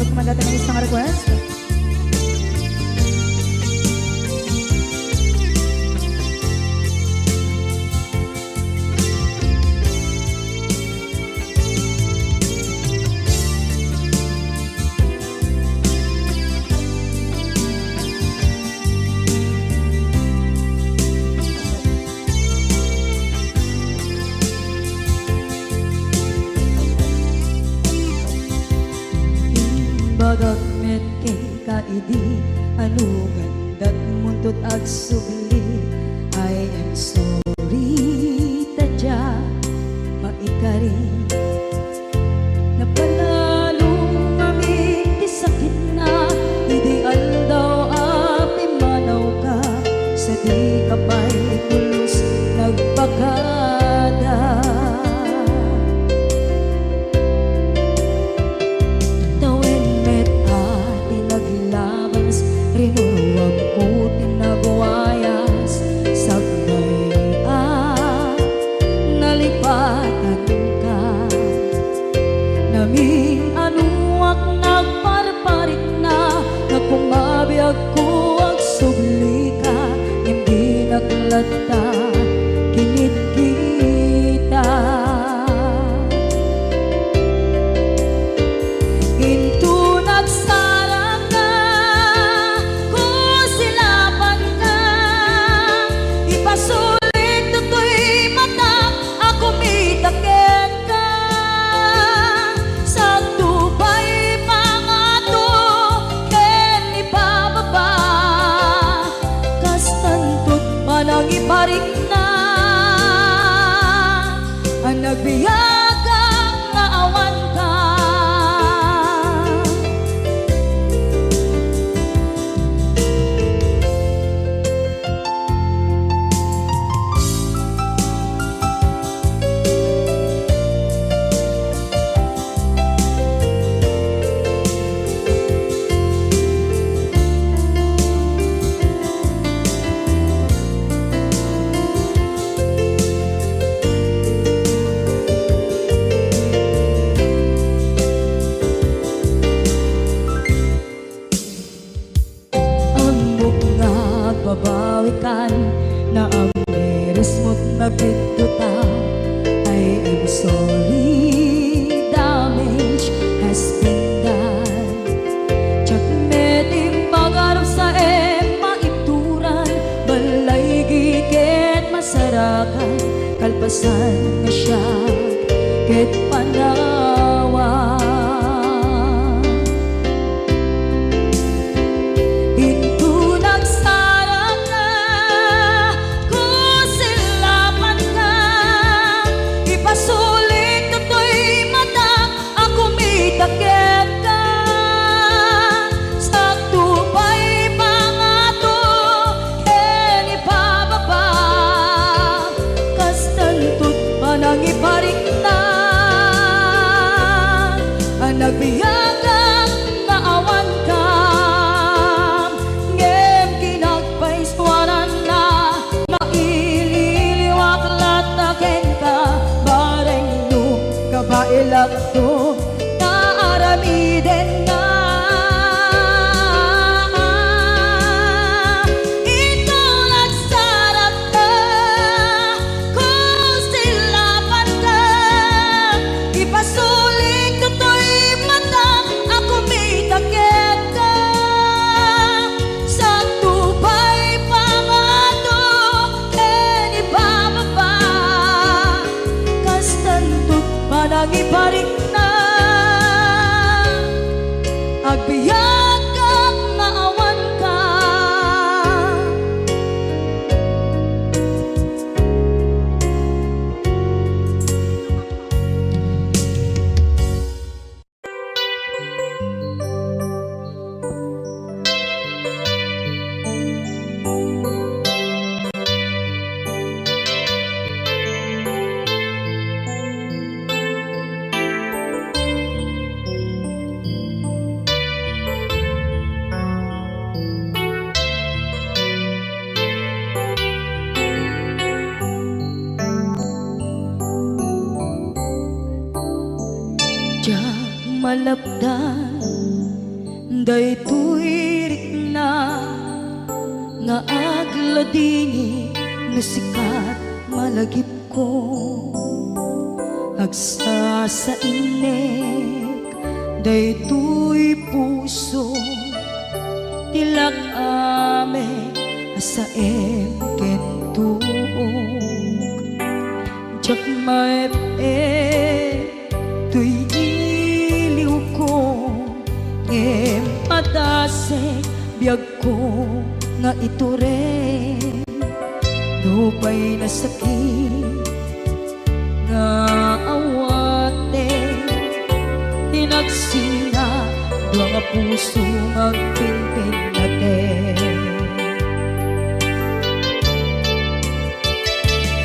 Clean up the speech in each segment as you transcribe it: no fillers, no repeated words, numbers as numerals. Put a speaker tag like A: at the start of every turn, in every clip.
A: untuk kumandatan ng isang request.
B: Bagat met kay kaidi anugan dat muntot ag subli. I am sorry tadya maikari napanalo mami ti sakit na ideal daw api manaw ka sa di kapay pulos nagpakada. Rinuwag ko tinagwayas sagnay nalipatan ka namin anuak nagparparit na nakumabiyag ko ang subli ka hindi naglata kinit kita into nagsarang pasulit to'y mata ako mitaket ka sa tubay mga to ken ipababa kastantot manang iparik na ang nagbiyagang naawan ka. Babawikan na ang meres mo't nagpituta. I am sorry, damage has been done. Tsak meting pagarap sa maituran balay giket masarakan kalpasan na siya ket panawa. Nagbiyagang naawan ka ngem kinagpaiswanan na maililiwak lataken ka bareng no kabailak to naaramiden na. Ito nagsarap na kung silapan ka ipasulit to'y ako mitaket ka sa tubay pangato ken ibababa kastantot manang iparik na agbiyak kang naawan ka. malapdan daytoy rikna nga agladini no sikat malagip ko agsa sa inek daytoy puso tilak ame asaem kentuog jak maep tuy iliw ko em padasek biyag ko nga ito rin lupay na sakit nga awate hinagsinga dua nga puso magpinpin natin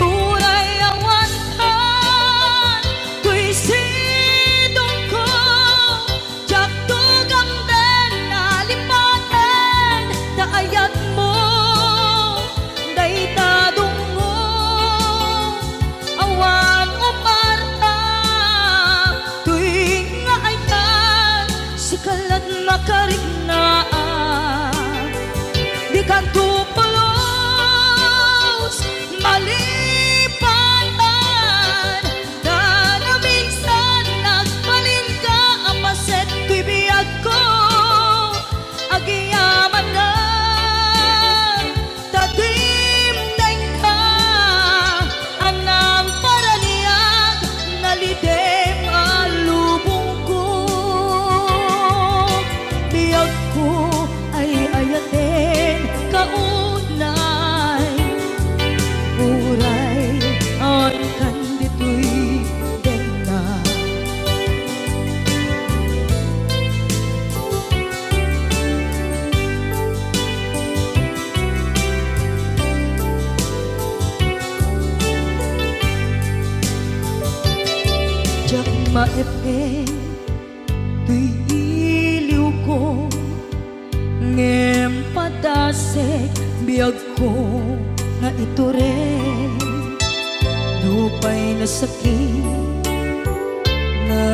B: tunay awantan tuy sidong ko jak tugang den nalipaten daayat mo daytadong mo awan umarta tuwing nga ayan sikalat makariknaan di ka tupulos malipatan na minsan nagbalin ka apaset tuy biyag ko agiyaman na tadimdeng ka anang paraniyag nalidem alubong ko biyag ko ay ayatin kaunay uray ang kandito'y dena jak maepeng tuy iliw ko ngem padasek biyag ko nga ito rin lupay na sakit nga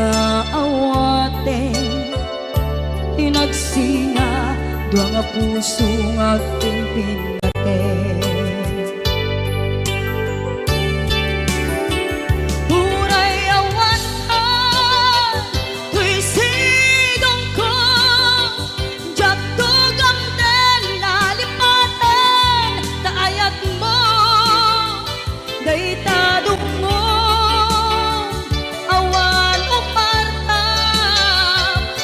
B: awate hinagsinga dua nga puso nga pinpinaten tunay awantan tuy sidong ko jak tugang den nalipaten daayat mo daytadong mo awan umarta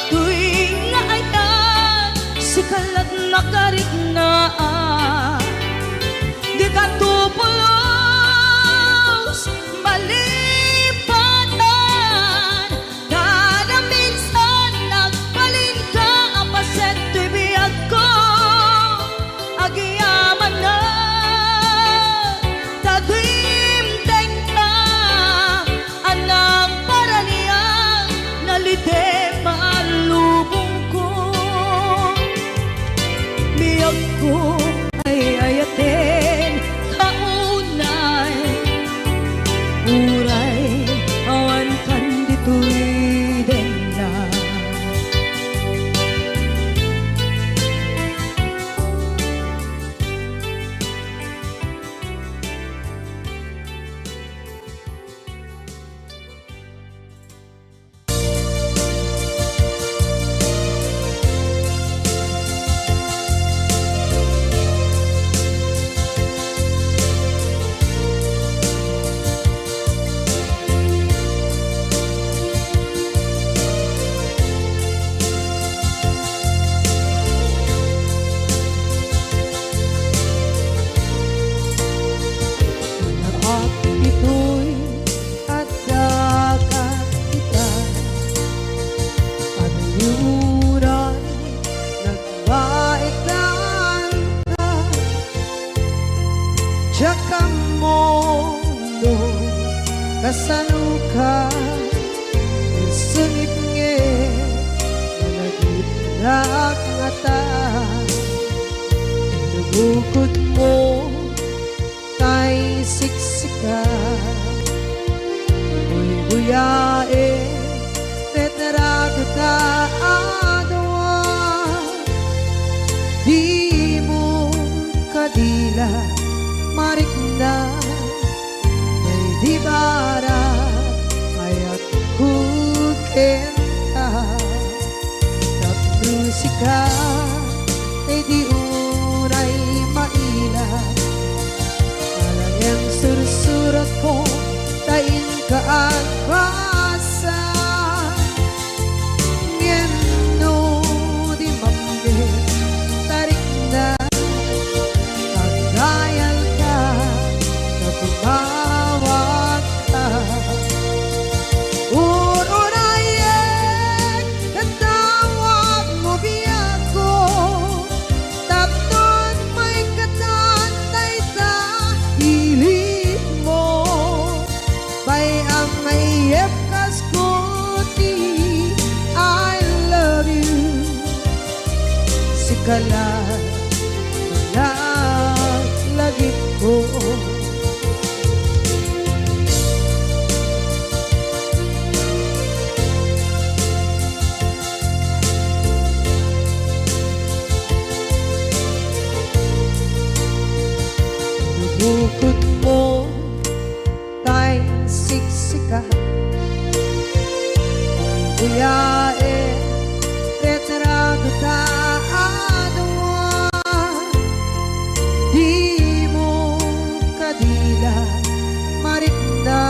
B: tuwing nga ayan sikalat makariknaan di ka tupulos malipatan na minsan nagbalin ka apaset tuy biyag ko agiyaman na tadimdeng ka anang paraniyang nalidem alubong ko biyag ko ay ayatin kaunay uray awan kandito'y dena at ito'y adagat kita at yuran nagbaiklan ka Tsaka mundo kasaluka sungit nge nalagitrak ngata nabukod mo tay siksika buyae tetrago ta adwa di barat ayat kukenta tak musika ay di uray maila alang yang sursurat ko tain ka at basa ngeno di mambe tarik na kagayal ka na tumawag ka urayek katawag mo biyak ko tapnon may katantay ta hilig mo bay ang mayep kas kuti I love you sikala lagi ko bukod mo tay siksika buyae retrado ta adwa di mo kadila marikna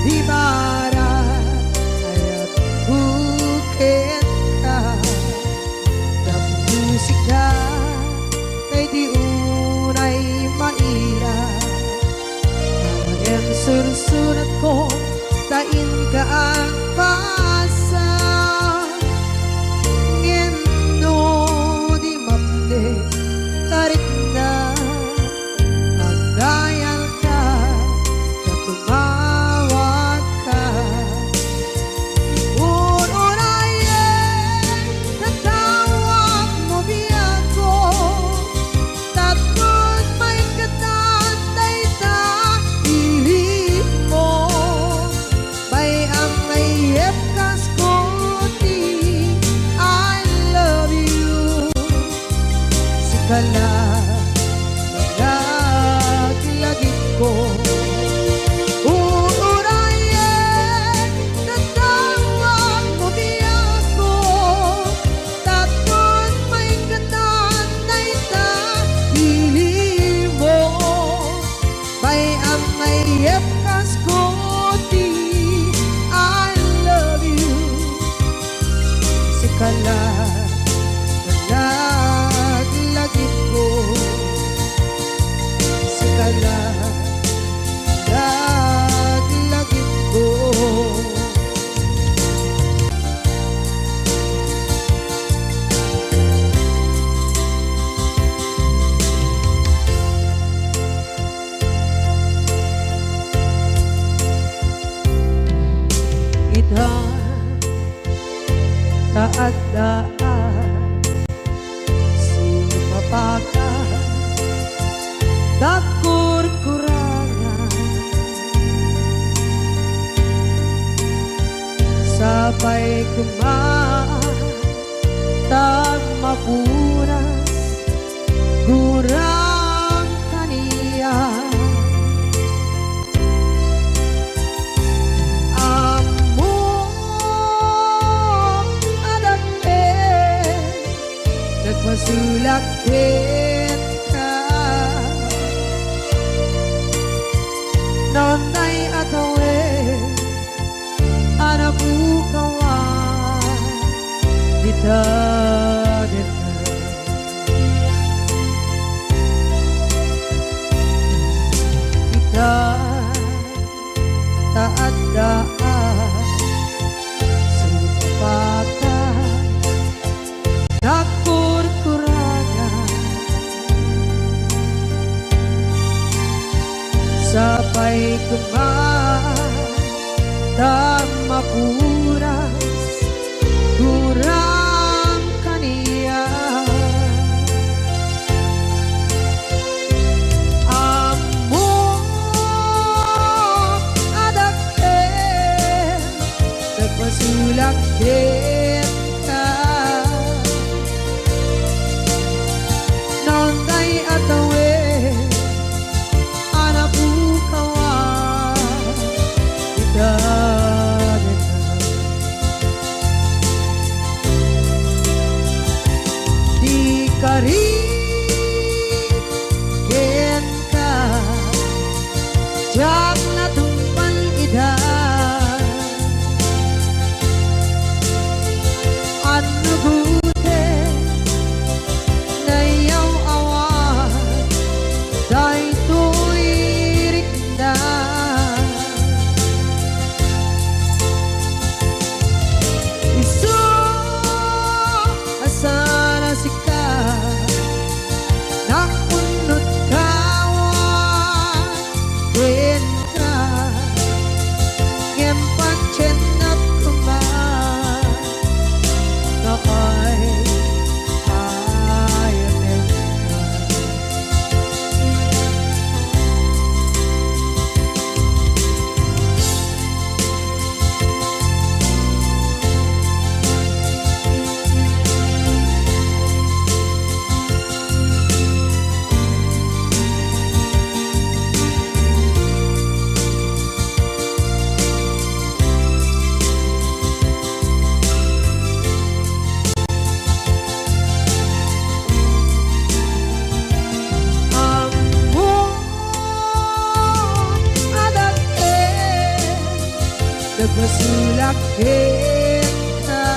B: di barat ayat bukit ka na musika kay di unay maila ang sursurat ko tain ka ang pasa ngeno di mamde tarik na magdayal ka na tumawag ka urayek katawag mo biyak ko tapos may katantay ta hilig mo bay ang mayep kas kuti I love you sikala lagi ko urayek katawag mo biyak ko tapos may katantay ta hilig mo bay ang mayep kas kuti I love you sikala lagi ko sikala lagi ko ita taat daan sumapaka dakur-kurangan sabay kumaan tag mapunas gurang kaniya masulakit ka nonay atawe anabukawan kita kita taat daan supakan dakur-kurangan sabay kumaan dan mapuras kurang kaniya amo adake nagpasulakit ka nonday atawe anabukawan Diyak na tumpang idan Ano gute na iyaw awan Dahil to'y rikda Isu asana sika Nakunot kawan Kenka Ngempan cenap kuman Nakay ayanin Nagmasulak kita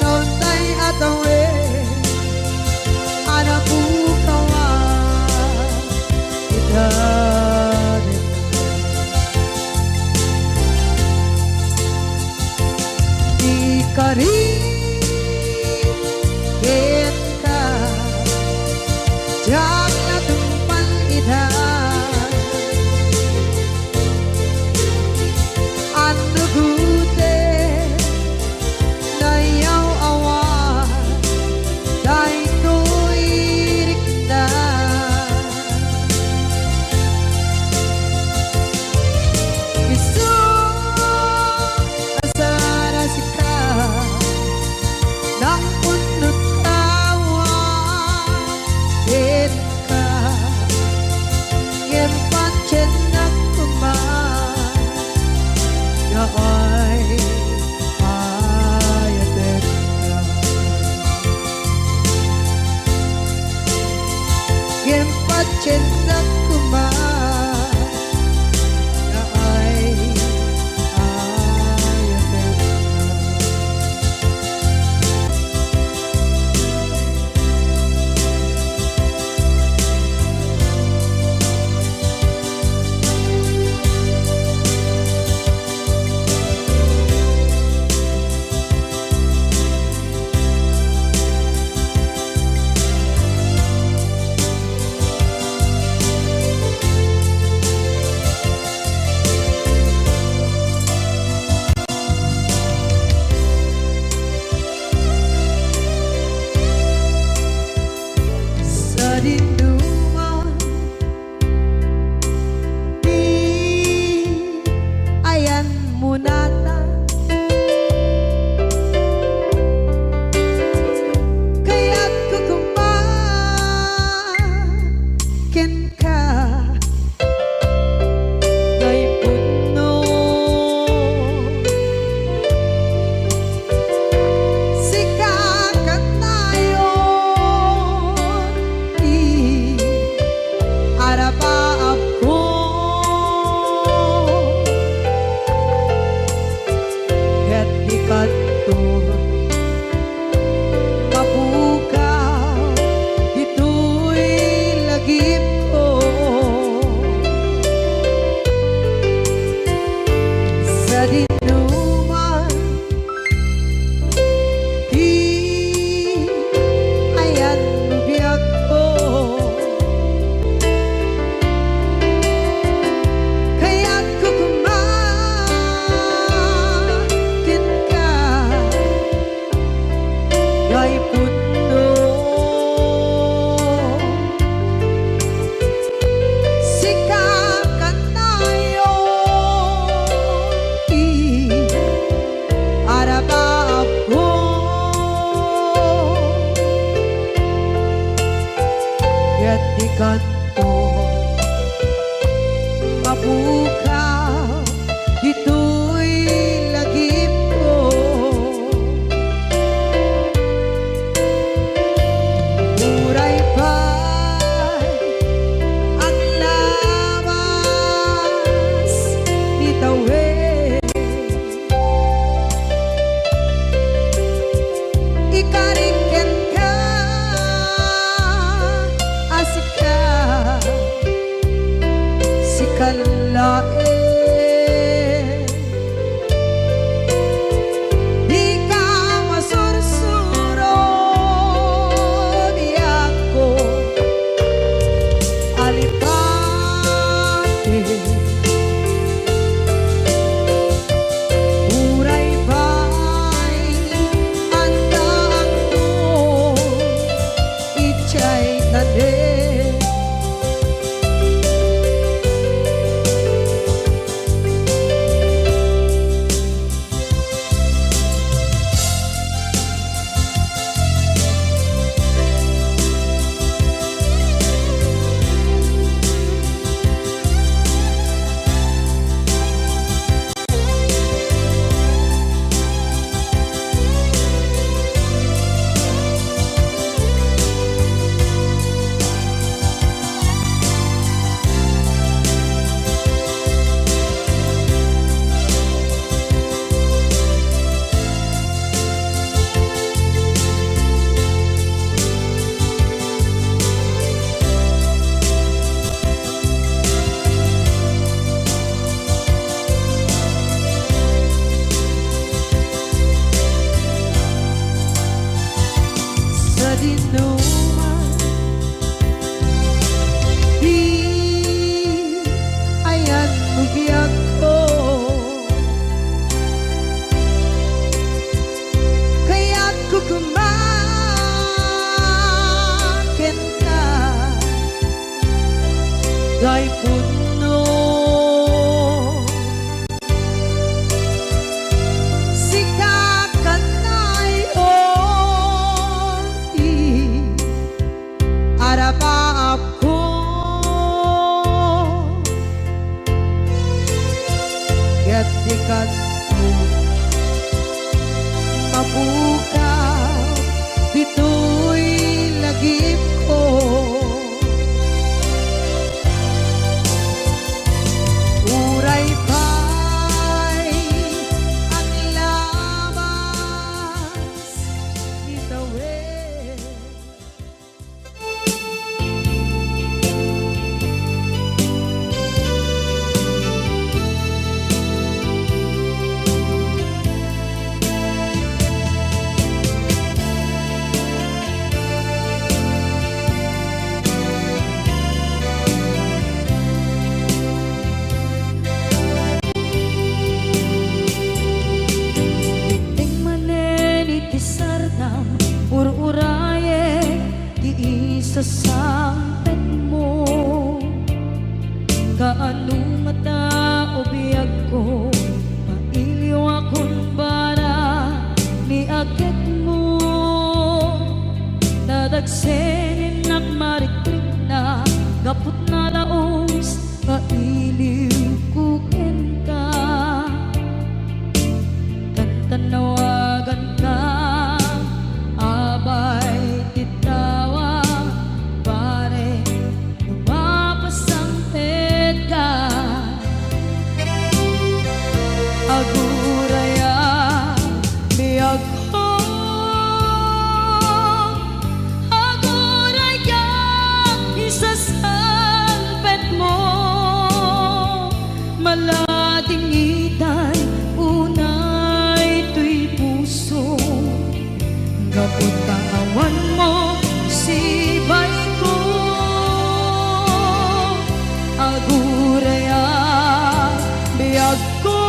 B: Noon tay atawe Anak bukawan Kita Di karin Kita Diyak na tumpang idan Ano gute na iyaw awan Dahil to'y rikda Isu asana sika Nakunot kawan Kenka Ngempan cenap kuman Ay ayatin ka Gempat cinta kuman Ay ayatin ka Sa dinduman Di ayan munata Kaya't kukumakin ka Ngay puno Sikakan tayo Arabaab ko Ket ikanto Mabukaw Dito'y lagip ko Sa dinuman Di ayan biyak ko Kaya't kukumakin ka Ngay puno Sikakan tayo Arabaab ko Ket ikanto Mabukaw Dito'y lagip ko Muray pa'y Gay puno sikakanay oti arapa ako gatikat mabuka dito'y lagip ko. Uray pa'y ang labas itawid. Ur-uraye di isa sampet mo kaano mata ubiyag ko mailiw akong bara ni agit mo nadagsenin nakmarikrik na gapot na laos mailiw kukin ka kantanawagan ka abay titawa pare lumapasang ka aguraya biyag ko aguraya isasang pet mo malading itay unay tuy puso kapot kawan mo sibay ko aguraya biyag ko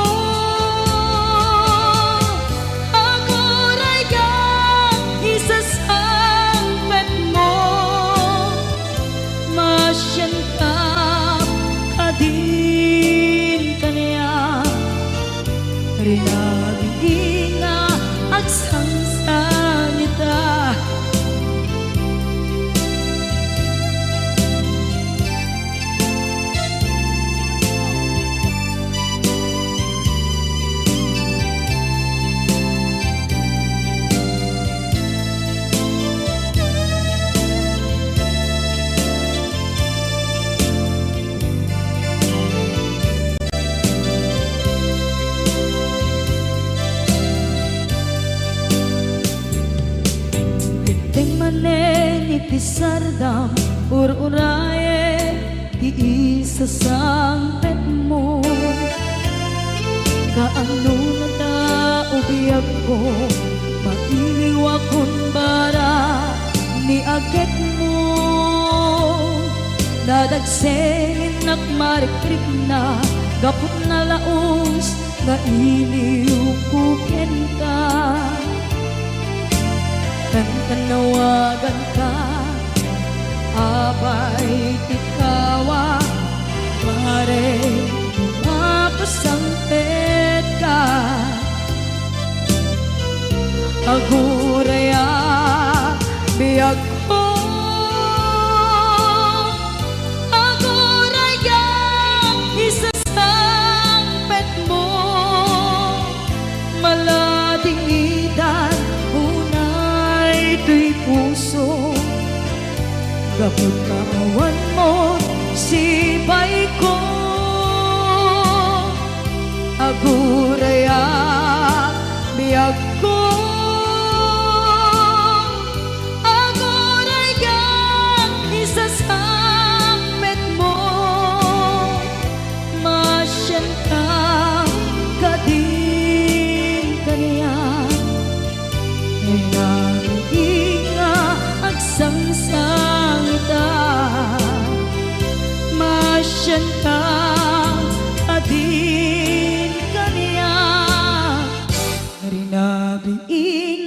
B: aguraya isasangpet mo masyan ka kadin kaniya rinabing nga agsangsan ita Sardam ur-uraye di isa sampet mo kaano na ubiyag ko mailiw akong bara ni agit mo dadagsenin nakmarikrik na gapot na laos nga iliw kukin ka kantanawagan ka abay tikawa pare mapasangpet ka aguraya biyag ko aguraya isasangpet mo malading itan unay tuy puso kapot kawan mo sibay ko aguraya biyag ko aguraya isasangpet mo masyan ka kadin kaniya nga agsangsang ita masyan ka adin kaniya rinabi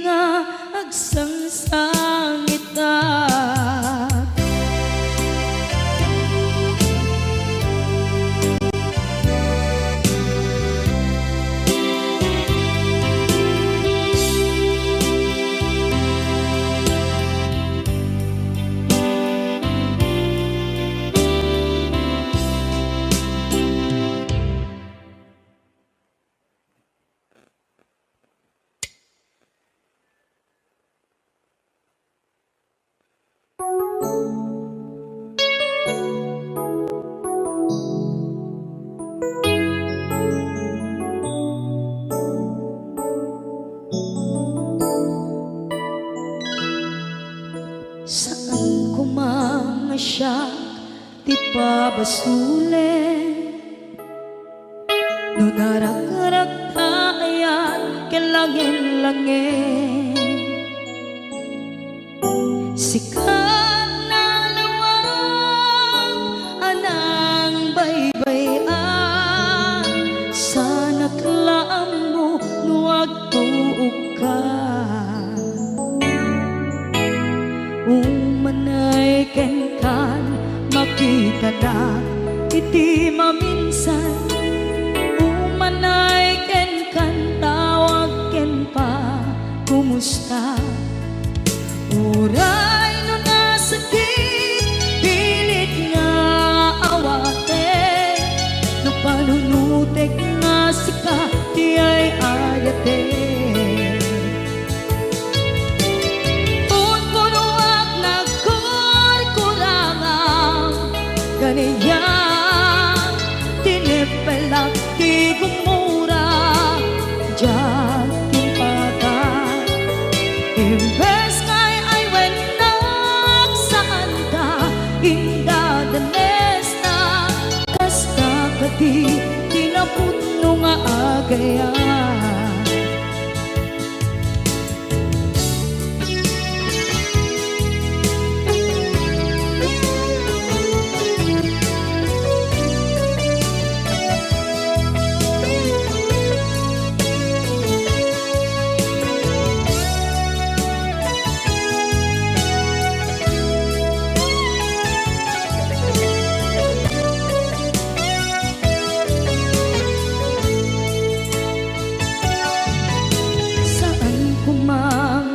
B: nga agsangsang ita ipabasulit. No narak-arak tayan kelangin-langin, sikat na lawag anang baybayan, sana't laam mo nuwag tuog ka. Umanay ken kan makita na iti maminsan, umanay ken kan tawag ken pa kumusta. Uray no nasakit pilit nga awate, no panunutek nga sika di ay ayate. Punpunuak nagkurkurangang ganyan, tinipelak di gumura dyan timpagan. Imbes kay ay wenak saan ka indadanes na, kasta kati tinaputno nga agayan.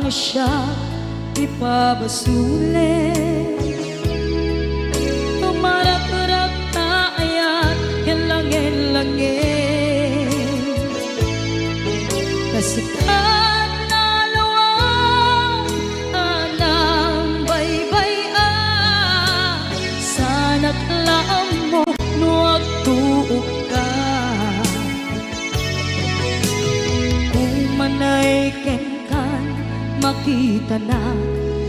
B: Siya ipabasulit, tumarak-rak tayan kelangin-langin, kasikat na lawang anang baybayan, sana't laam mo nuwag tuog ka. Umanay ken makita na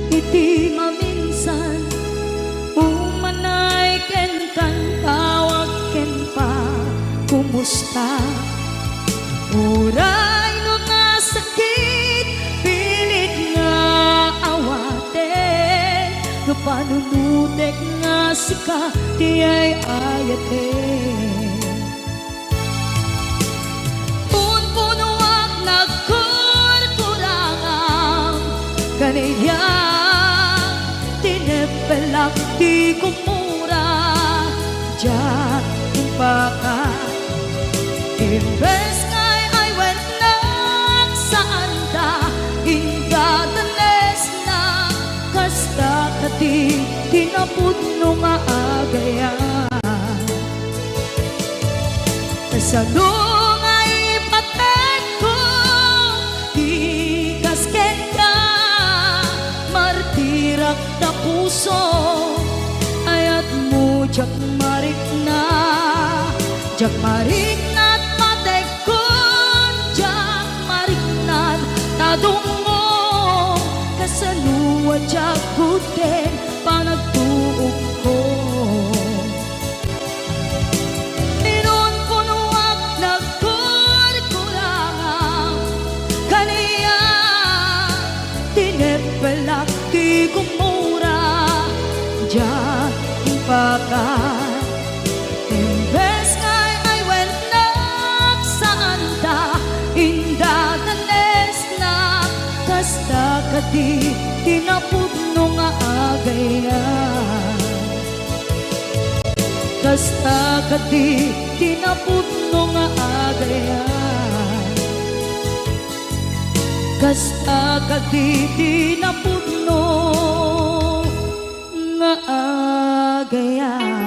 B: iti maminsan, umanay ken kan tawag ken pa kumusta. Uray no nasakit pilit nga awate, no panunutek nga sika di ay ayate. Punpunuak kaniya tinepelak di kumura dyan impaka. Imbes kay ay wenak saan da indadanes na, kasta kati tinaputno nga agayan. Kasano nga ipatek ko di kasken ka, martirak na puso ayat mo jak marik na, jak marik na't matekon, jak marik na't tadungo, kasanuwa jak guden panagtuog ko. Inon punuak nagkurkurangang kaniya tinepelak di kumura dyan impakan. Imbes kay ay wenak saan da indadanes na, kasta kati tinaputno nga agayan. Kasta kati tinaputno nga agayan, kasta kati tinaputno nga agayan.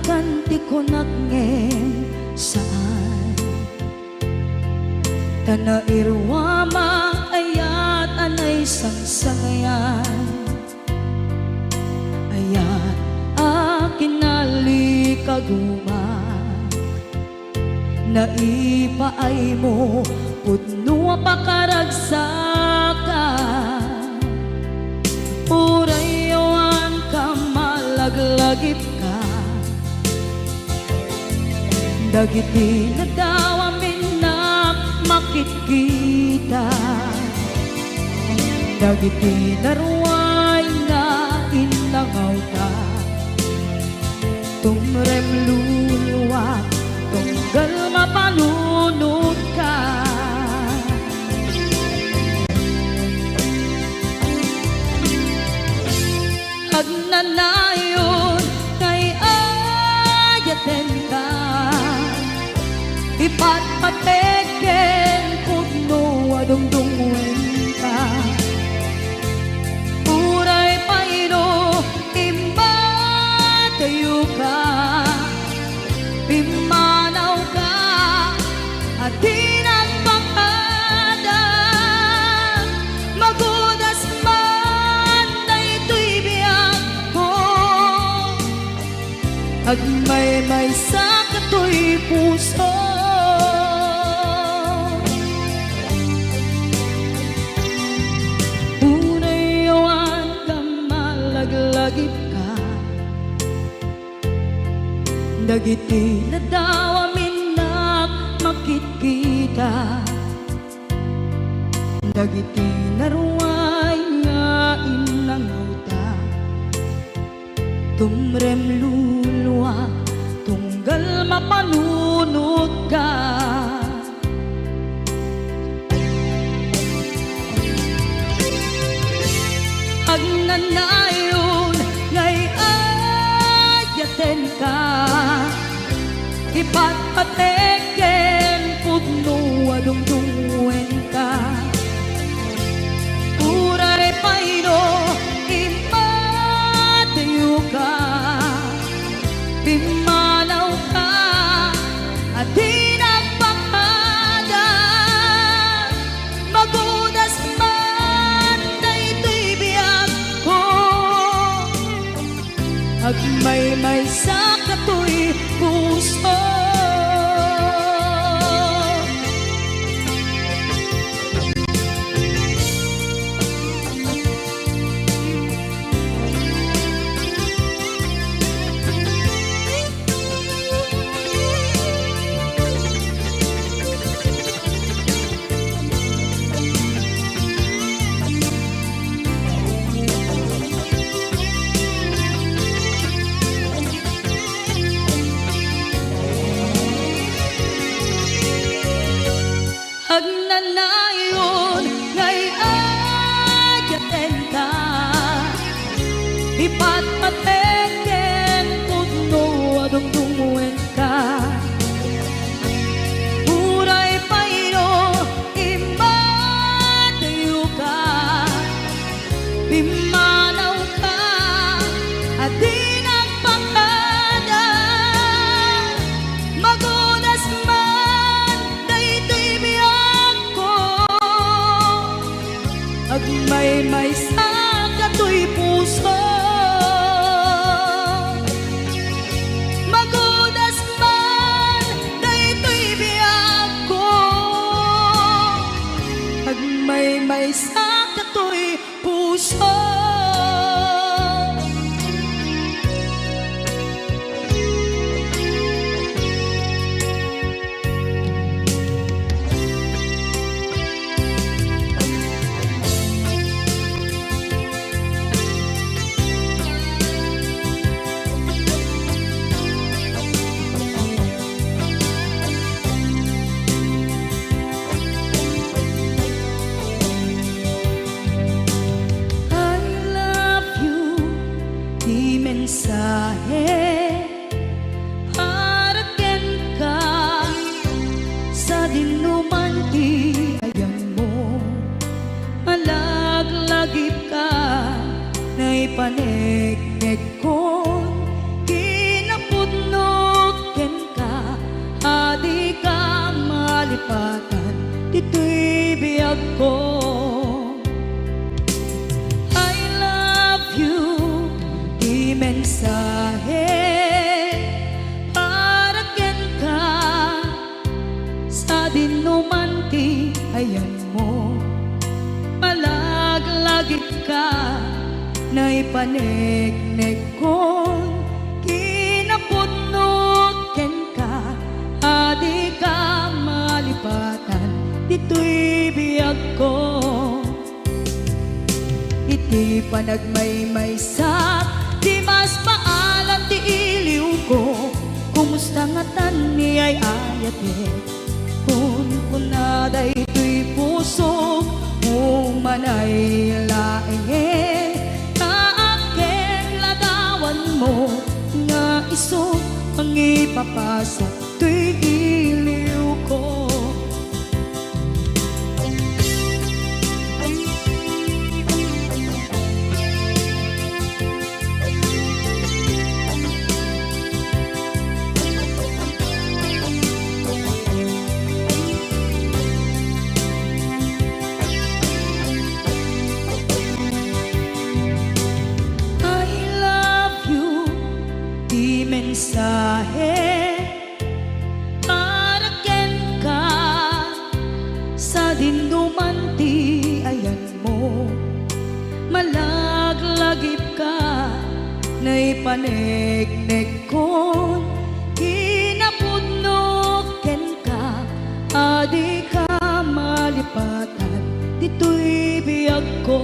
B: kanti ko nagngem saan tanairwama ayat anay sangsangayan ayat akin nalikaguma naipaay mo pudno pakaragsakan urayawan ka malaglagip ka dagiti na daw amin na makikita dagiti naruay na inangaw ka tumrem luluwat tunggal mapanunod ka agnanayon kay ayaten ka ipatpateken pudno adungdungwen ka uray paino imbatayo ka pimanaw ka at tinagpakada magudas man na ito'y biyag ko agmay-may sa kato'y puso unayawan ka malaglagip ka dagiti na daw amin na makikita dagiti naruay nga inangaw ta tumrem luluwa tunggal mapanunod ka agnanayon ngay ayaten ka ipatpateken pudno adungdungwen ka uray paino imatayo ka pimanaw ka at tinagpakada magudas man na ito'y biyag ko agmay-may sa kato'y puso agnanayon ngay ayaten ka ipatpateken pudno adungdungwen ka uray paino imatayo ka pimanaw ka at tinagpakada magudas man na ito'y biyag ko agmay-may sa kato'y puso magudas man na ito'y biyag ko agmay-may sa kato'y puso mensahe paraken ka sa dinuman ti ayan mo malaglagip ka na ipanegnek ko kinapud malipatan, dito'y biyag ko. I love you, di mensahe para ken ka sa dinuman ti ayan mo. Malaglagit ka na ipanegnek kon kinapudnot ken ka, adi ka malipatan, dito'y biyag ko. Iti panagmaymaysak, di mas maalam ti iliw ko. Kumusta nga tan ni ay ayate, kun kunaday to'y puso umanay laeng. Kaakeng ladawan mo nga iso ang ipapasa to'y iliw ko. Mensahe para ken ka sa dinuman ti ayan mo. Malaglagip ka na ipanegnek kon kinapudnot ken ka, adi ka malipatan, dito'y biyag ko.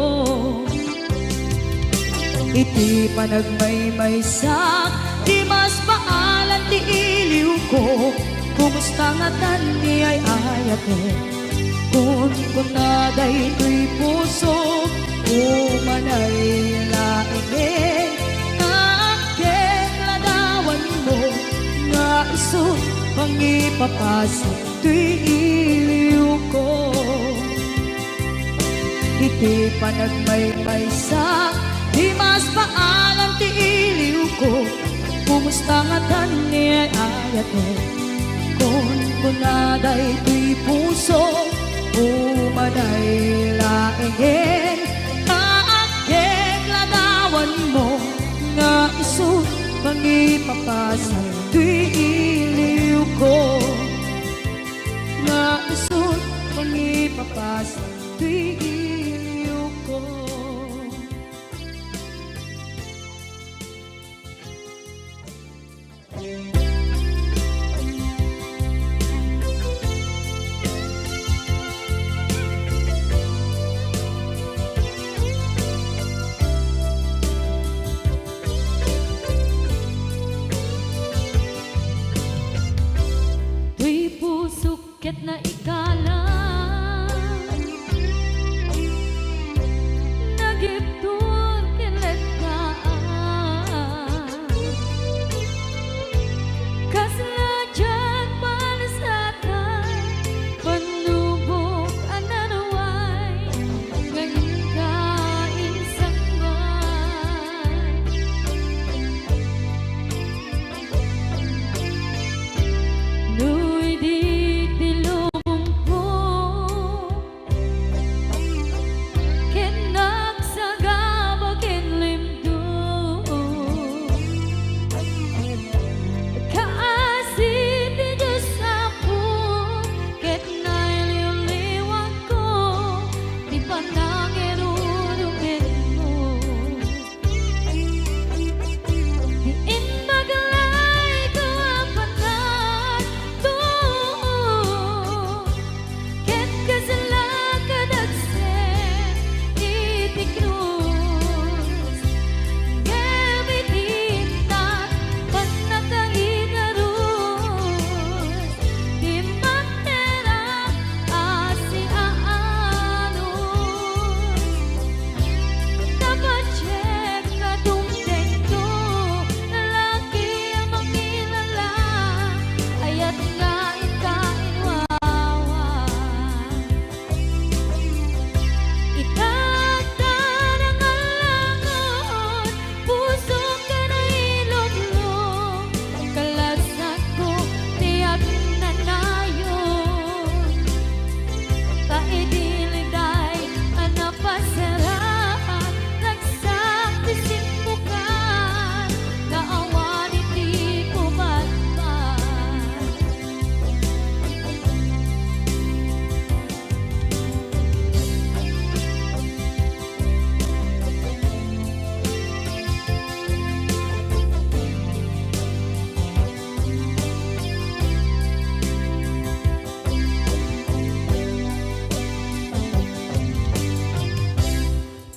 B: Iti panagmaymaysak, di mas paalan ti iliw ko. Kumusta nga tan ni ay ayate, kun kunaday to'y puso umanay laeng. Kaakeng ladawan mo nga iso pang ipapasa to'y iliw ko. Iti panagmaymaysak, di mas paalam ti iliw ko. Kumusta nga tan ni ay ayate, kun kunaday to'y puso umanay laeng. Kaakeng ladawan mo nga iso pang ipapasa to'y iliw ko. Nga iso pang ipapasa to'y iliw ko.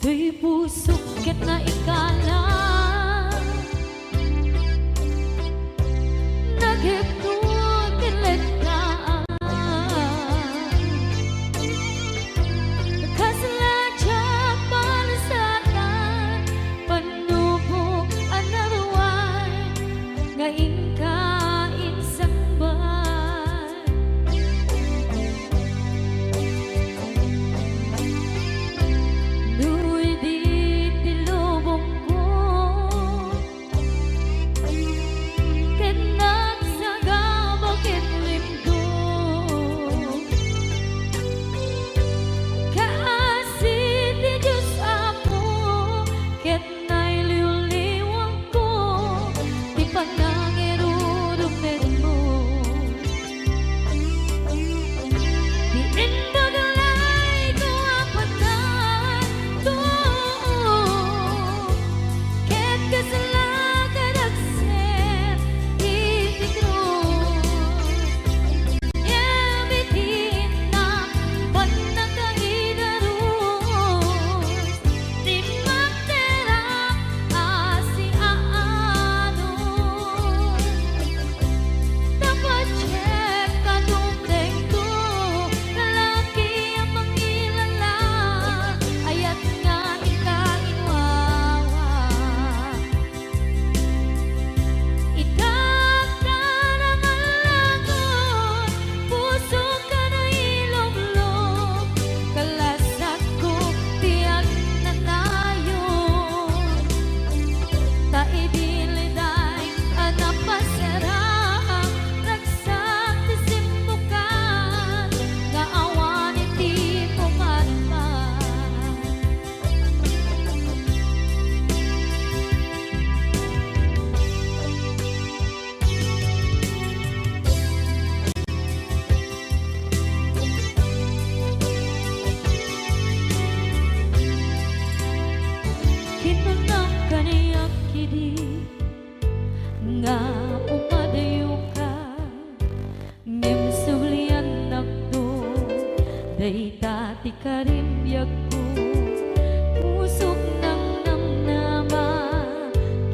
B: Tuy pusok ket na ikala nagigtut kiletaan kasaladya palasatan panubok another one ngayon kain sangban nuy di tilubong ko kenak sagabog itlimdo kaasi di Diyos Apo ket nay liwliwang ko di panangirurumid mo di inbagalay ko apatan to ket kasalagan aksen itigros yabitin na panagkaidaros di magterang asi aanos dapat check kadumdeng to lalaki ang mangilala ayat nga ikainwawa itakdan ang alagon puso ka na ilomlom kalasat ko tiyak na nayon taidiliday anapasarang nagsaktisimbukan nga awan iti pumatman kinunang kaniyak kidi nga umadayo ka ngem sulian nakdo day tati karimbyak ko pusok ng namnama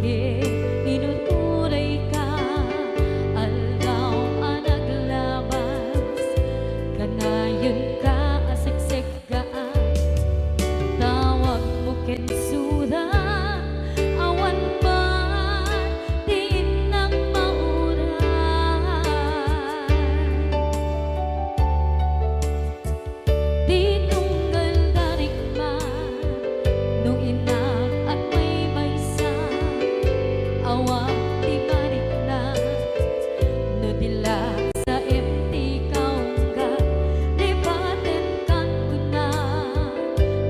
B: ke inuturay ka aldaw anaglabas kanayon ka aseksek gaan tawag mo kensuda awan man din ng mauran tinunggal darikman nung inak at may maysa awang di marik na no dila sa empty kaungga lipaten kan kuna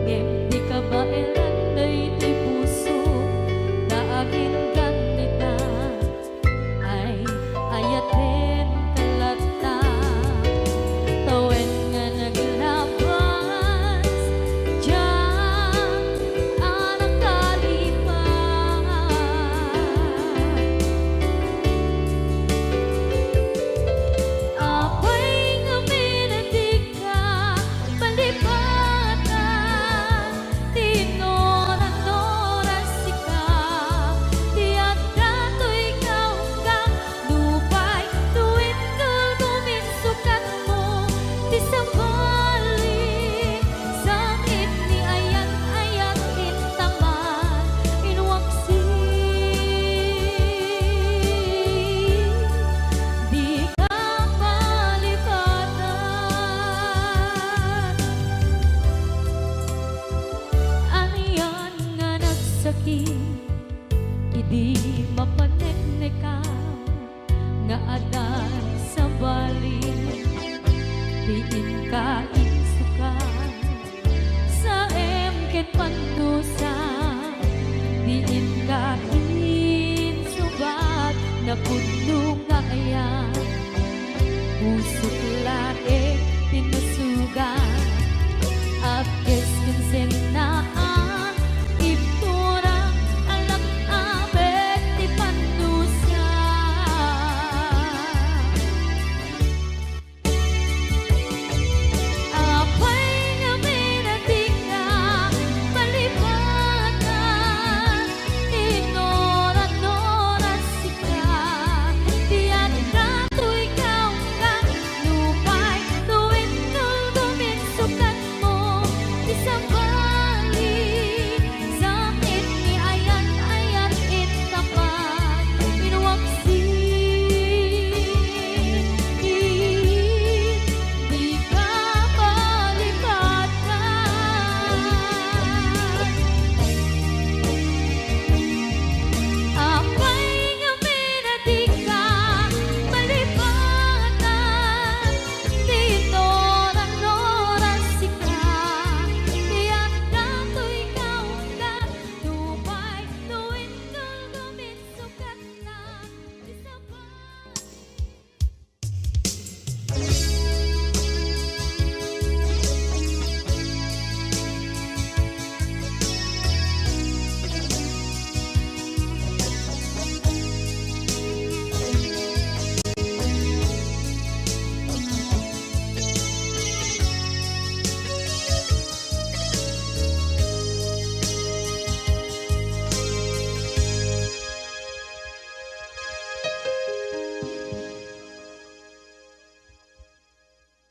B: ngem di ka ba elan day ti puso daagin kanita ay ayaten talata tawen nga naglabas dyan anak kalipan apay nga minatig ka palipatan tinoran-noran sika tiyak dato'y kaunggang lupay tuwid kal guminsukat mo ti sabali sakit ni ayat-ayat intaman inwaksi di ka palipatan aniyan nga nagsakit idi mapaneknekan nga adan sa bali diin ka insukan sa emket pandusa diin ka insubat na puno nga ayan pusok lae tinusugan apkes kinsenaan ipturang alam abet ti pandusa apay nga minatig ka palipatan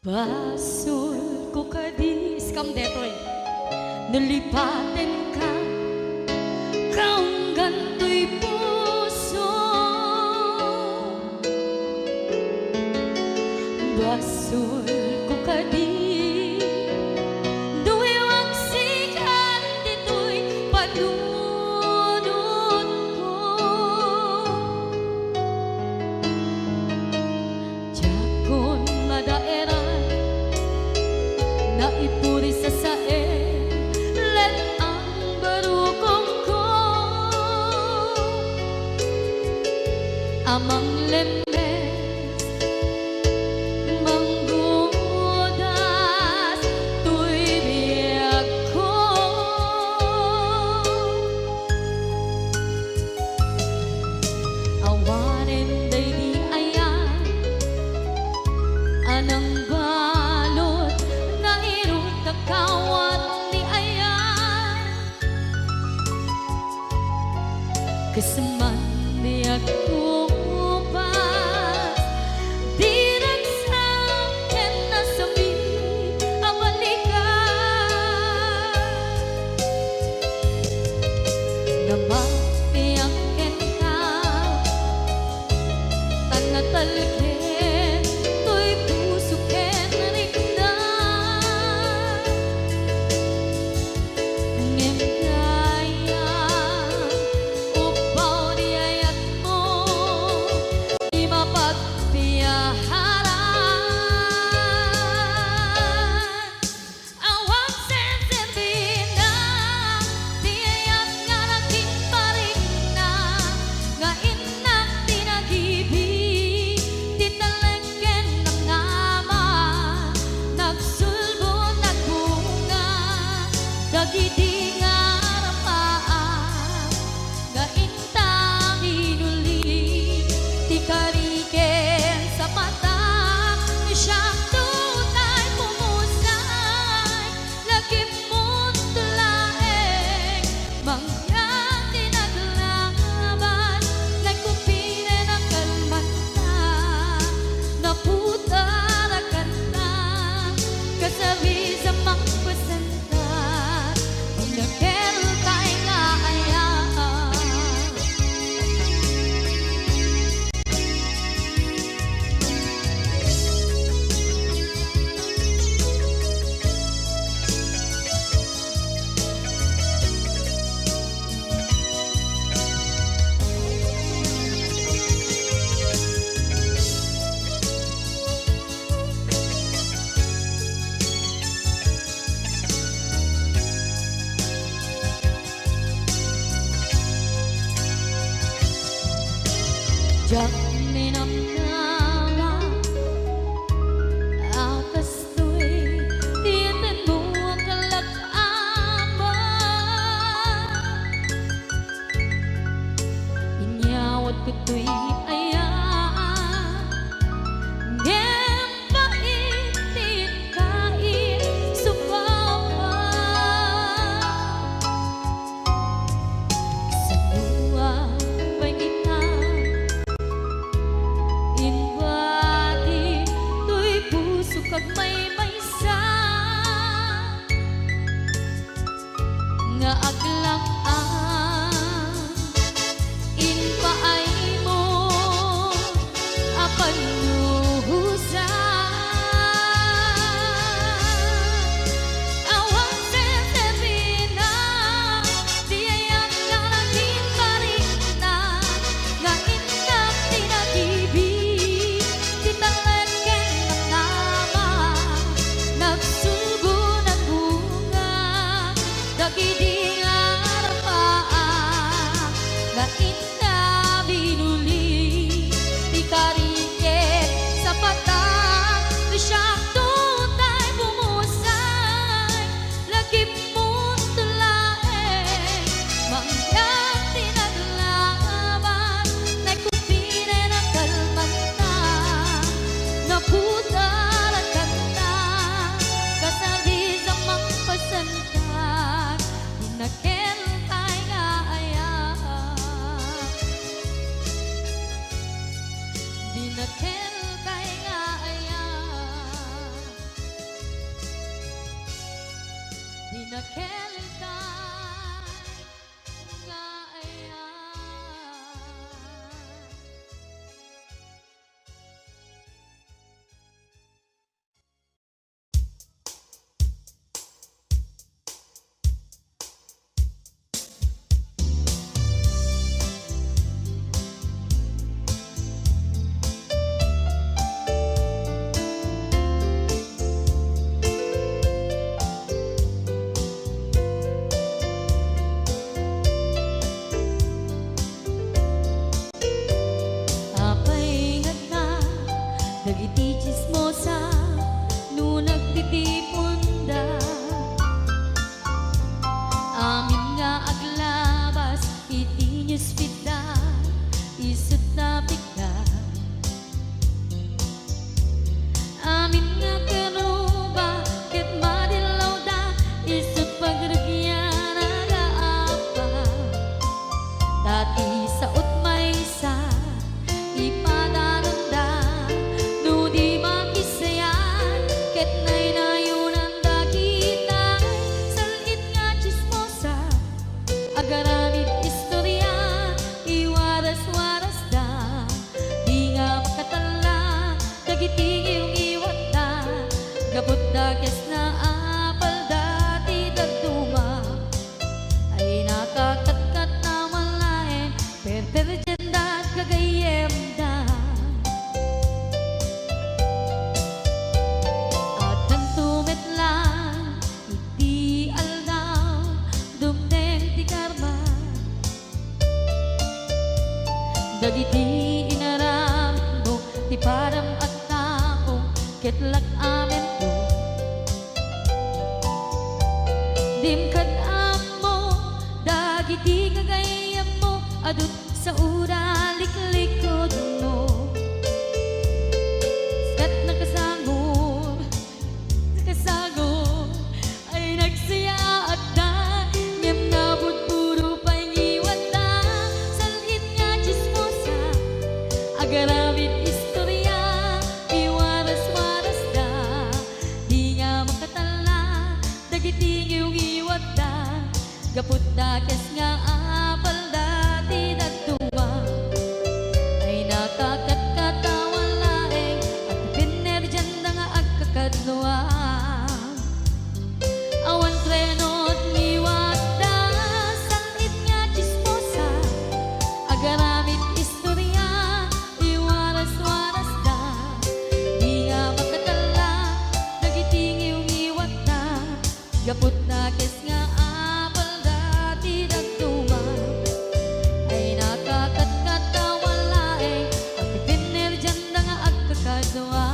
B: Basol ko kadis kam detoy nalipaten ka kaong ganto'y puso. Basol ko kadis duwewang sikat dito'y panunod ko. Jakon madaeran na ipuri sa sae let ang barukong ko amang lemes manggudas tuy biyak ko. Awanen day di ayan anang balot na irot kakawat ni ayan kasaman biyak ko pa di nagsakin na sabi ang balikan na mapiyakin ka tanatalkin to'y pusukin rikna ngem kaya upaw di ayat mo di mapagpiyaharan. Awang senserbin na di ayat nga naging paring na nga inak tinagibig titalengken ng naman nagsulbo nagbunga dagidi nga rapaan nga intang inuli ti kariken sa mata ni siyang tutay pumusay lagi mo't tulaeng mangyang tinaglaban nagkupine ng kalmanta naputarakan na kasabi sa magpasanta pagnakeltay nga ayaan. Jak minamnama akas to'y tiyatin mo ang kalag-ama inyawat ko to'y ayaan ngem paitin kain subawa sa luwa pangitan inbati to'y puso kag may maysa nga aglang inpaay mo apan luhusan. Awang senserbin na di ayat nga naging paring na nga inak tinagibig titalengken ng naman nagsugo ng bunga dagidi nga rapaan nga inna binuli di kariken sa patang di siyang tutay bumusay lagi mo't tulaeng mangyang tinaglaban nagkupine ng kalmanta naputarakan na kasabi sa magpasanta pinakentay nga ayaan. Dagiti inaram mo ti param at taong ketlak amen mo. Dimkad mo dagiti kagayam mo adut sa ura liklikod mo. Kat nakasangod ay nagsaya at da ngem nabot puro pangiwat da salit nga chismosa agaramit istorya iwaras-waras da di nga makatala dagiti ngiwat da gaput da kes nga apal dati datuwa ay nakakatkatawa laeng at pinerjan da nga agkakadluwa. Awan trenot ngiwat da salit nga chismosa agaramit istorya iwaras-waras da di nga makatala dagiti ngiwat da gaput na kes nga apal dati dagtuma ay nakakatkatawa laeng at pinerjan da nga agkakadwa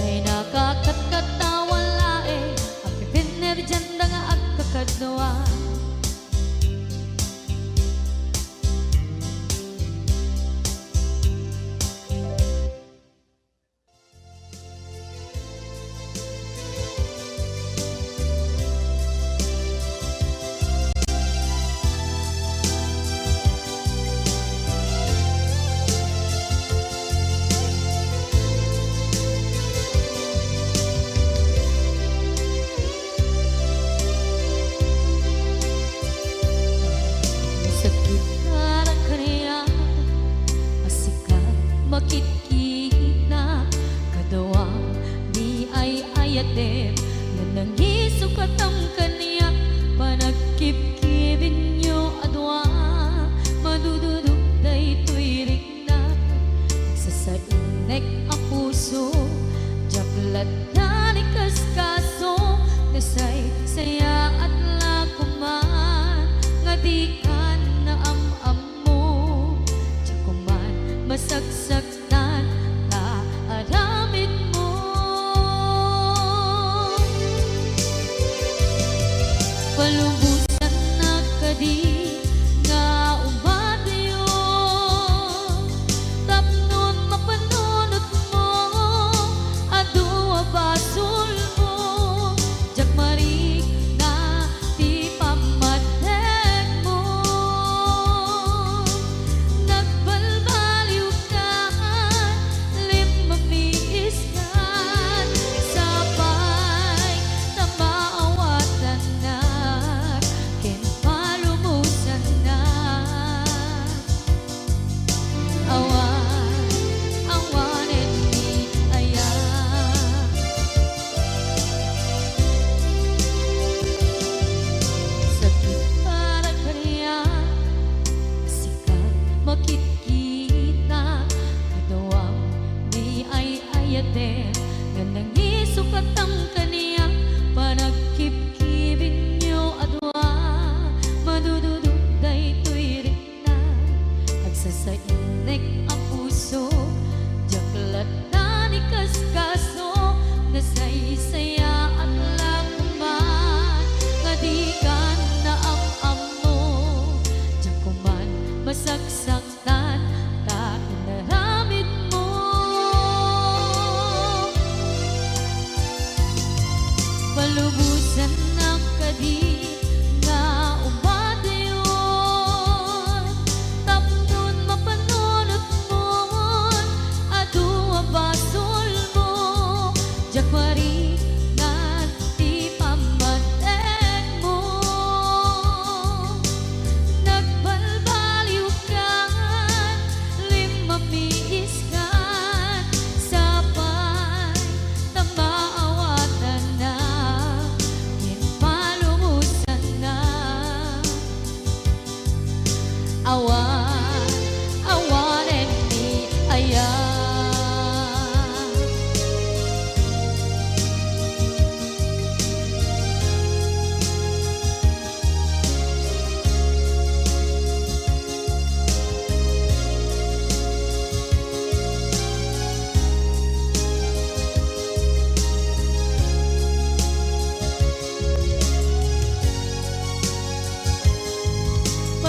B: ay nakakatkatawa laeng at pinerjan da nga agkakadwa. Sakit na kaniya asika makikita kadawang di ay ayatem na nangisok at ang kaniya panagkipkibin nyo adwa madududog da ito'y rikna sasainek ang puso jaklat na ni kaskaso nasay saya at lakuman nga di ka na am mo jakuman masagsaktan ta aramid mo. Palubusan na kadi nga umadayo tapnon mapanunot mo adua basul mo jakmarik na ti pamadeg mo nagbalbaliw ka limamiis ka sabay na maawatan na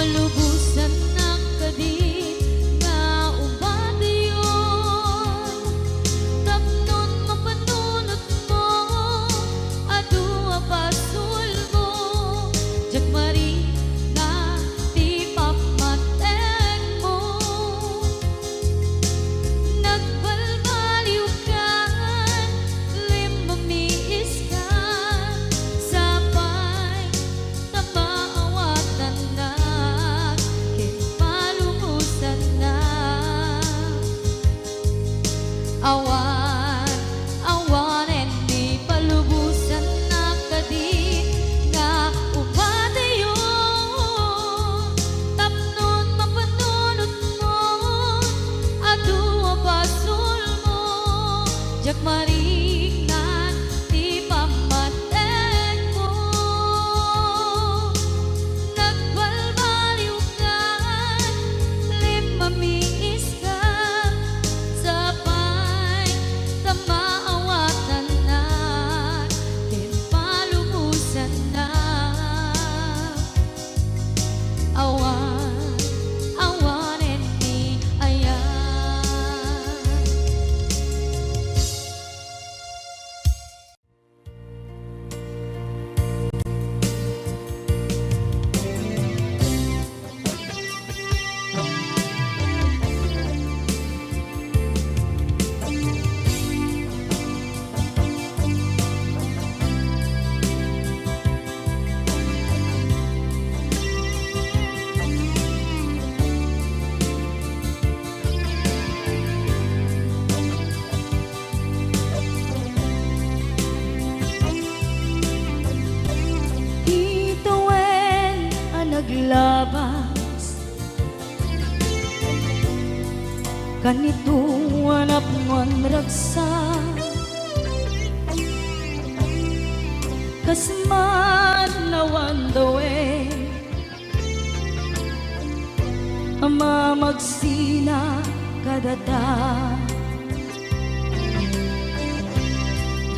B: Malubusan ng kadin nga umadayon, tapnon mapanunot mo, adua pasul mo, jagmari na di pamateg mo. Nagbalbaliw ka, limamiis ka, sabay tamaawatan na, kinpalumusan na. Awan, awanen ni palubusan na kadi nga upadayon, tapnon mapanunot mo, adua basul mo, jagmarik na di pamateg mo. Nagbalbaliw ka, limamiis ka, sabay tamaawatan na, kinpalumusan na. Awan, awanen ni ayan. Ituwen ang naglabas, kanito anak mon ragsa, kasman nawan dawe, ama magsina kadata.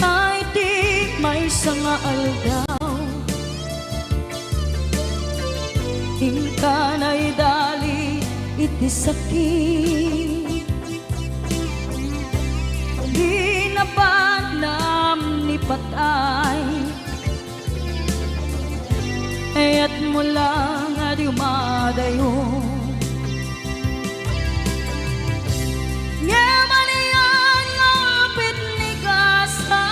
B: Ay di may sanga aldaw, hingkanay dali iti sakit, di napanam ni patay, ayat mo lang adi umadayo. Nyaman iyan ngapit ni gasa,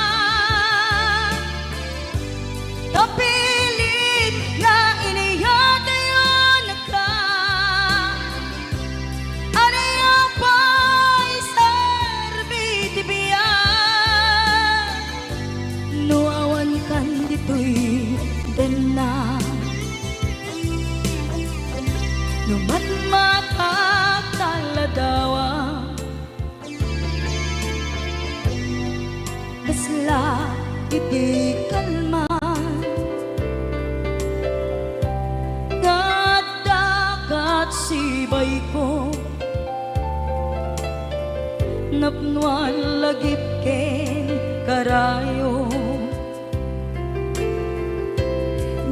B: tapilit nga iniyatayon ka, aniya pa'y serbi tibiyan, nuawan kan dito'y dena, numatmatak taladawa, kasla iti kalman, dagat sibay ko, napnuan lagip ken karayo.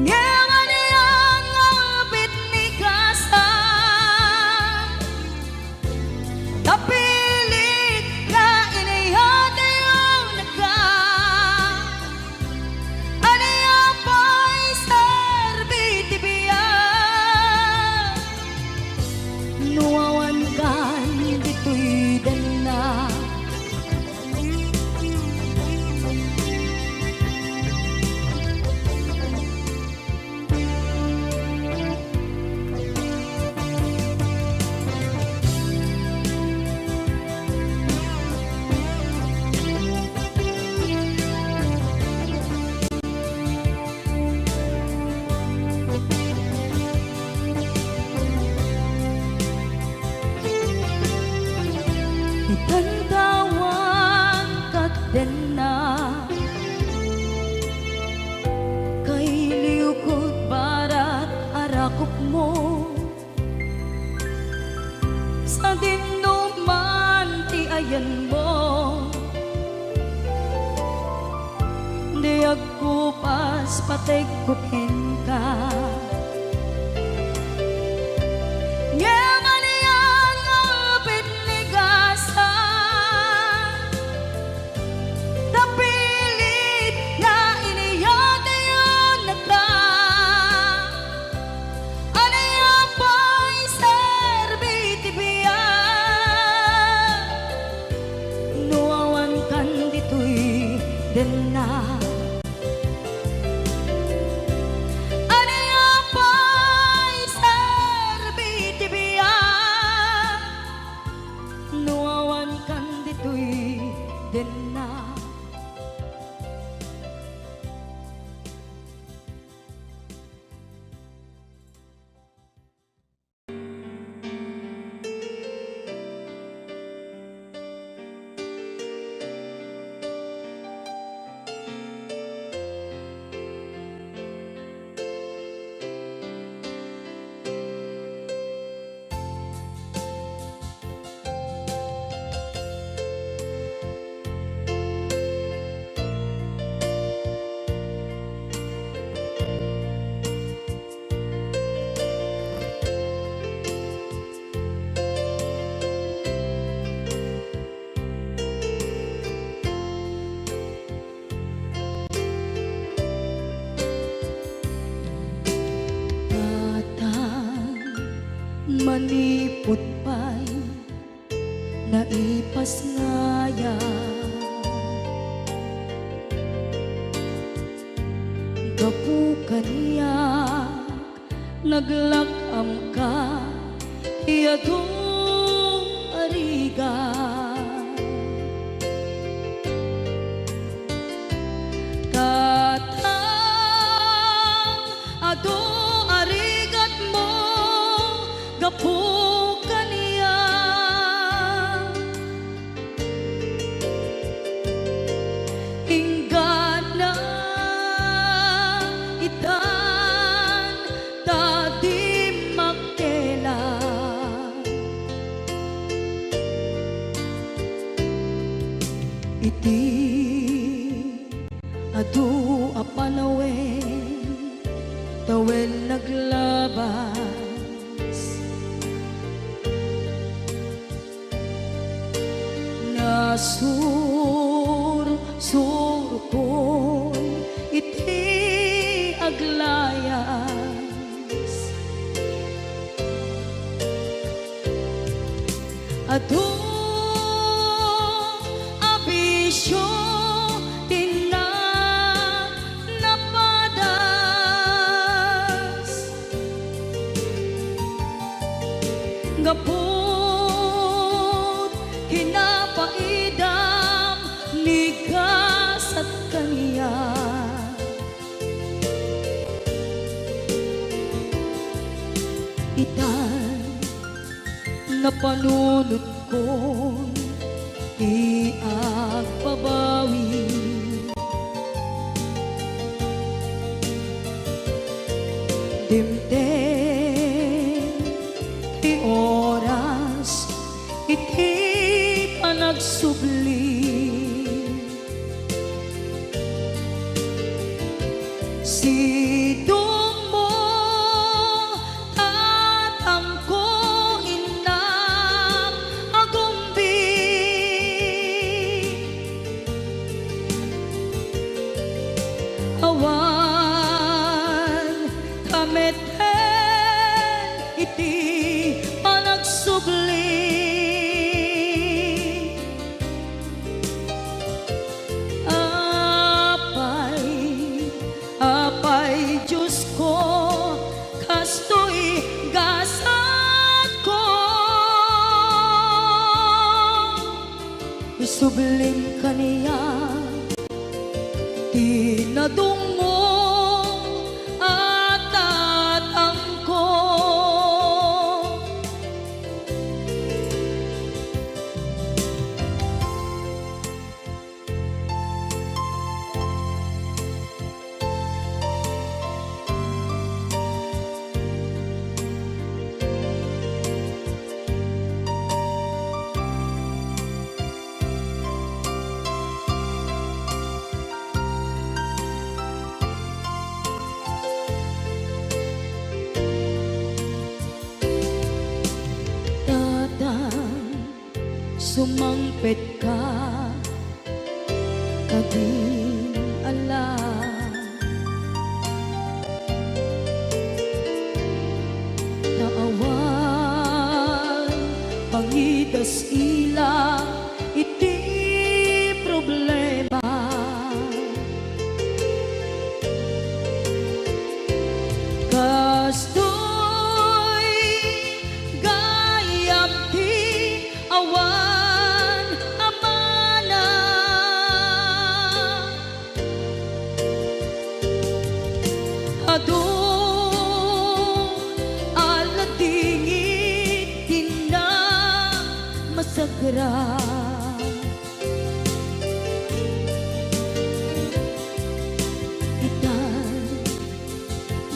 B: Nyaman iyan ngapit ni gasa, tapilit nga iniyatayon ka, aniya pa'y serbi tibiyan, nuawan kan dito'y dana. Itantawan kat din na, kay liukod barat arakop mo, sa dinuman ti ayan mo, di ag kupas pategkukin ka. manipot pa'y naipas ngaya. Gapu kaniyak naglakam ka iyadong ariga. Katang ado arigat mo gapu kaniyak inggan na itan tadi makela. Iti adu apanawen tawen naglabas nasur ko'y iti aglayas. Adu abisyo gapot kinapaidam nigas at kaniya. Itan na panunod ko iagpabawi. Dimdem ti oras iti panagsubli. Sidong mo tatangko inang agumbi. Awan kameten iti panagsubli. Apay Diyos ko kastoy gasat ko. Isublim kaniya tinadong mo at tatangko. Sumangpet ka kading alam naawan pangidas ila iti problema. Kastoy gayam ti awan adu aladingit tina masagra. Itan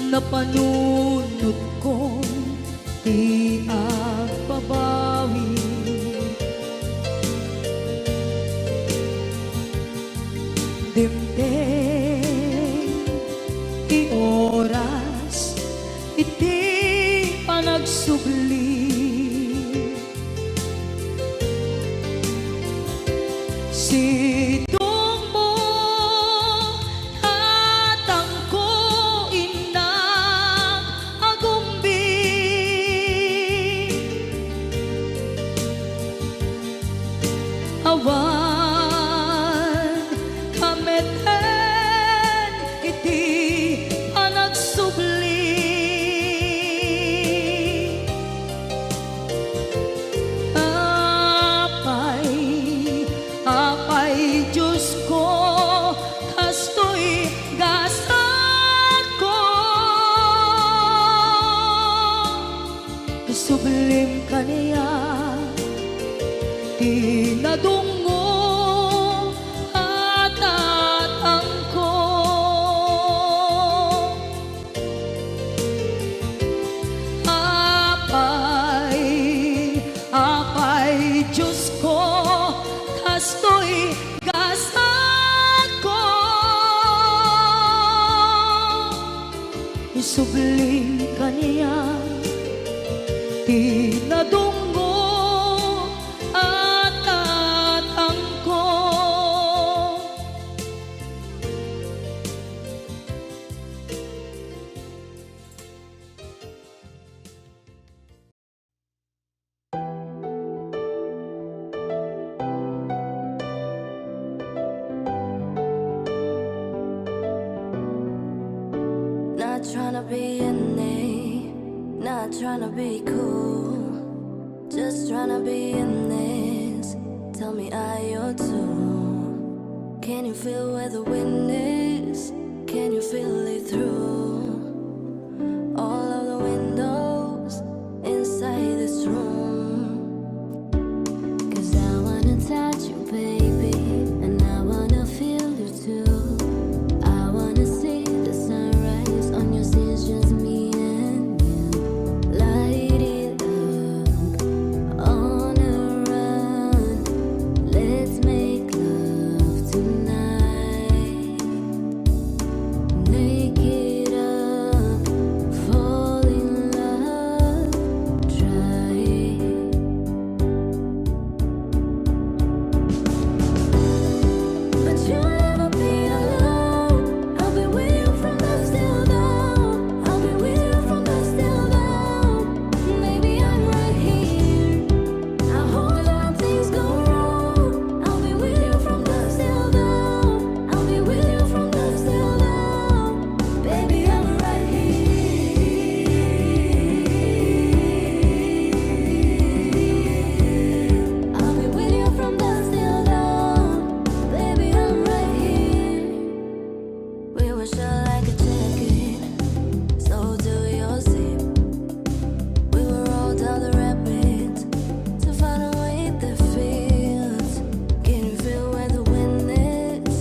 B: na panunod ko di agpabawi. Dimdem ti oras iti panagsubli. Sidong mo tatangko inang agumbi. kaniya tinadungo at tatangko. Apay, Diyos ko, kastoy gasat ko. Isubling kaniya tinadungo at tatangko.
A: Not tryna be in it, not tryna be cool, just tryna be in this. Tell me, are you too? Can you feel where the wind is? Can you feel it through all of the windows inside this room? 'Cause I wanna touch you, baby, and I wanna feel you too. I wanna see the sunrise on your scenes, just me and you. Light it up on a run. Let's make love tonight. Make it up, fall in love, try it. But you'll never be alone. I'll be with you from dusk till dawn. I'll be with you from dusk till dawn. Baby, I'm right here. I hold on, things go wrong. I'll be with you from dusk till dawn. I'll be with you from dusk till dawn. Baby, I'm right here. I'll be with you from dusk till dawn. Baby, I'm right here. We were shut like a jacket, so do your zip. We will roll down the rapids to find a way that feels. Can you feel where the wind is?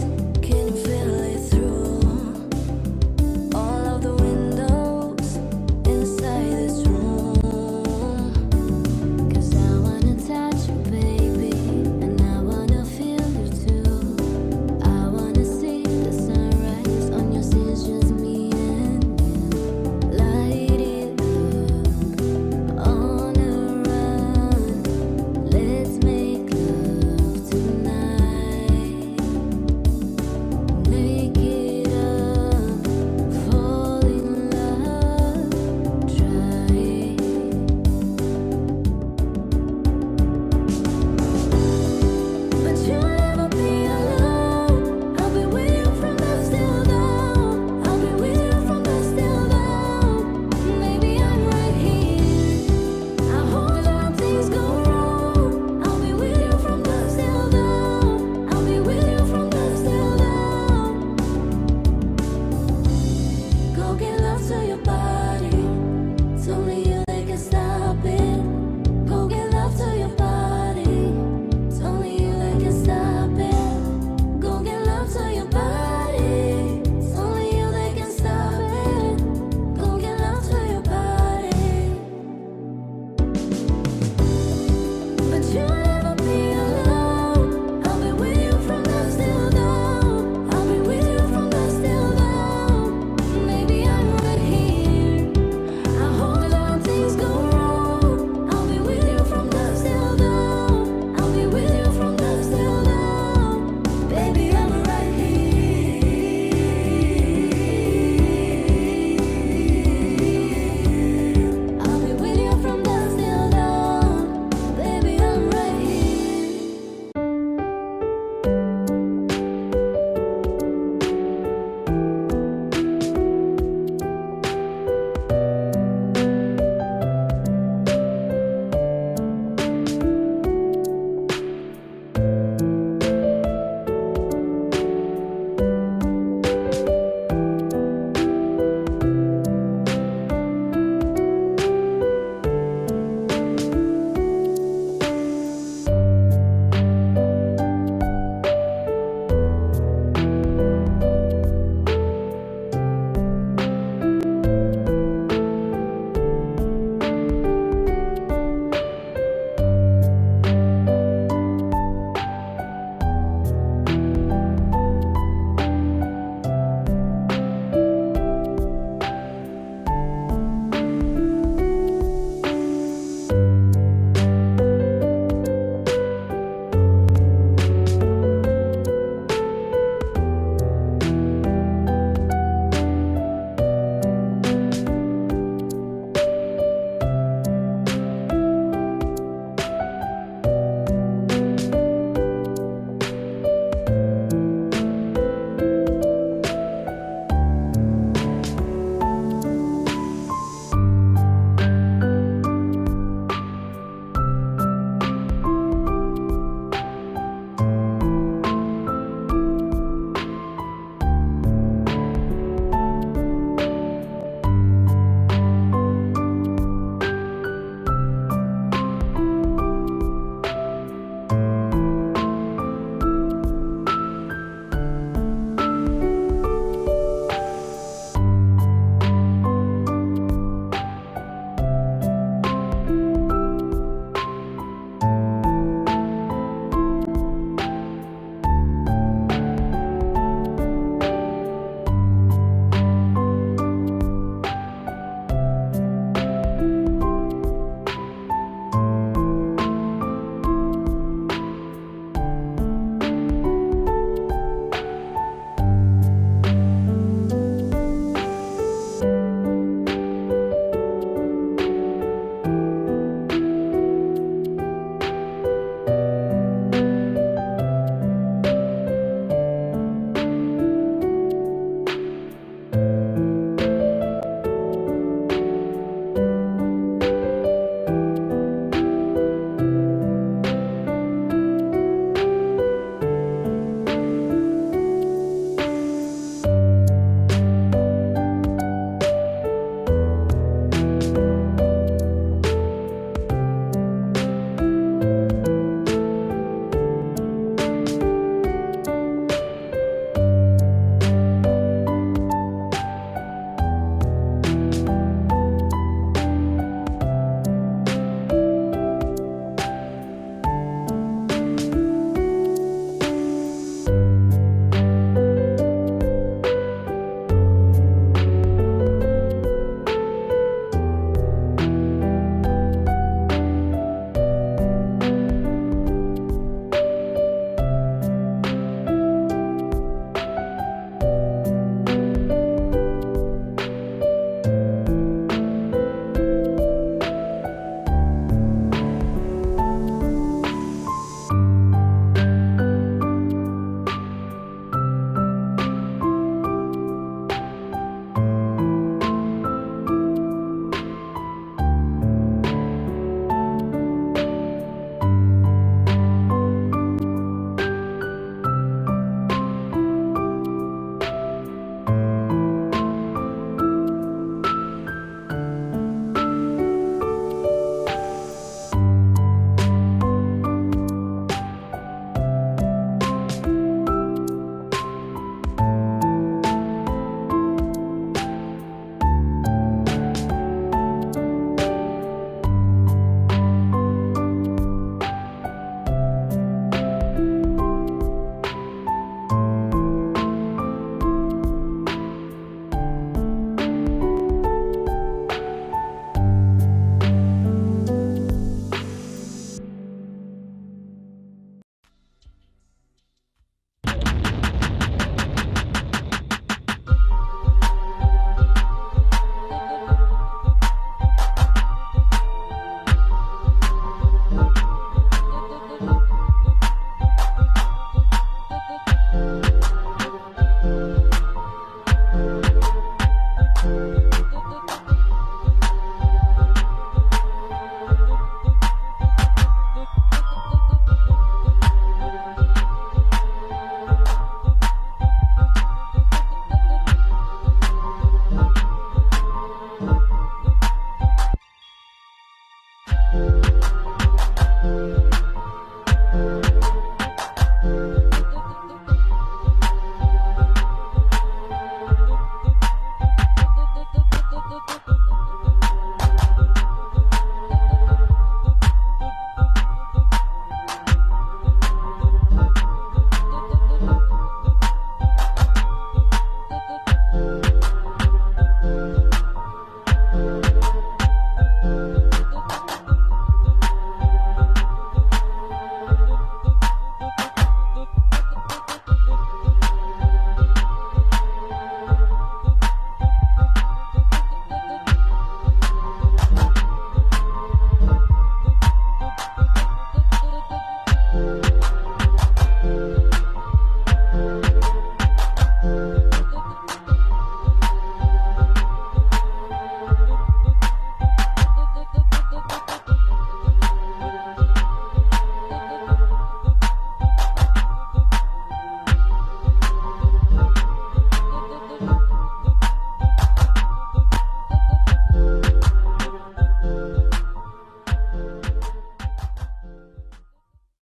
A: Can you feel it through all of the windows inside this room? 'Cause I wanna touch you, baby, and I wanna feel you too. I wanna see the sunrise on your scenes, just me and you. Light it up on a run. Let's make love tonight. Make it up, fall in love, try it. But you'll never be alone. I'll be with you from dusk till dawn. I'll be with you from dusk till dawn. Baby, I'm right here. I hold on, things go wrong. I'll be with you from dusk till dawn. I'll be with you from dusk till dawn. Go get love to your body.